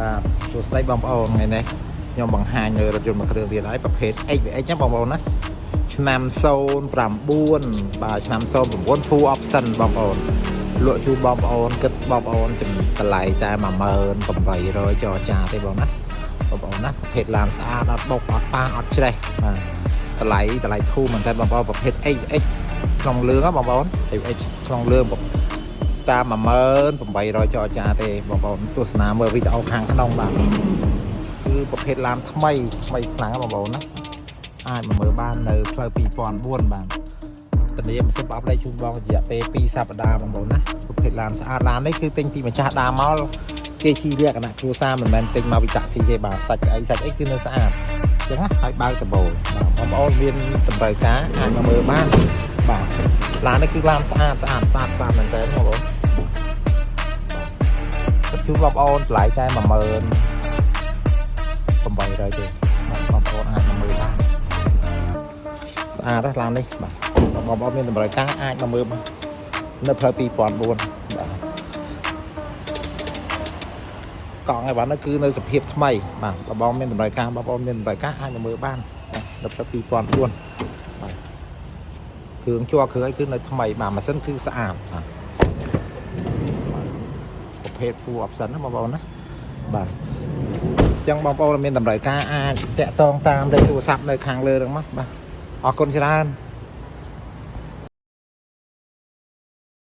បាទសួស្តីបងប្អូនថ្ងៃនេះខ្ញុំបង្ហាញនៅរថយន្តមួយគ្រឿងទៀតហើយប្រភេទ XVX ណាបងប្អូនណាឆ្នាំ09បាទឆ្នាំ09 full option បងប្អូនលក់ជូនបងប្អូនគិតបងប្អូនតម្លៃតែ10800ចរចាទេបងណាបងប្អូនណាប្រភេទឡានស្អាតអត់បុកអត់ប៉ះអត់ច្រេះបាទតម្លៃធូរមែនតើបងប្អូនប្រភេទ XVX ក្នុងលឿងណាបងប្អូន XVX ក្នុងលឿងតាម10800ចរចាទេបងប្អូនទស្សនាមើលវីដេអូខាងក្នុងបាទគឺប្រភេទឡានថ្មីខ្លាំងណាបងប្អូនណាអាចមកមើលបាននៅផ្លូវ2004បាទធានាមិនសិនប្រអប់លេខជូនបងរយៈពេល2សប្តាហ៍បងប្អូនណាប្រភេទឡានស្អាតឡាននេះគឺទិញពីម្ចាស់ដើមមកគេជីលក្ខណៈគ្រួសារមិនមែនទិញមកពីតាក់ស៊ីទេបាទសាច់អីគឺនៅស្អាតអញ្ចឹងណាហើយបើកដំបូលបងប្អូនមានតម្រូវការអាចមកមើលបានបាទឡាននេះគឺឡានស្អាតមែនតើបងប្អូនជួបបងប្អូនតម្លៃតែ10800ទេបងប្អូនអាចមកមើលបានស្អាតណាស់ឡាននេះបាទបងប្អូនមានតម្រូវការអាចមកមើលបាននៅផ្លូវ2004បាទកង់ឯបាទនោះគឺនៅសភាពថ្មីបាទបងមានតម្រូវការបងប្អូនមានតម្រូវការអាចមកមើលបាននៅផ្លូវ2004បាទគ្រឿងជាប់គ្រឿងអីគឺនៅថ្មីបាទម៉ាស៊ីនគឺស្អាតបាទប្រភេទ full option ណាបងប្អូនណាបាទអញ្ចឹងបងប្អូនមានតម្រូវការអាចតាក់ទងតាមលេខទូរស័ព្ទនៅខាងលើហ្នឹងមកបាទអរគុណច្រើន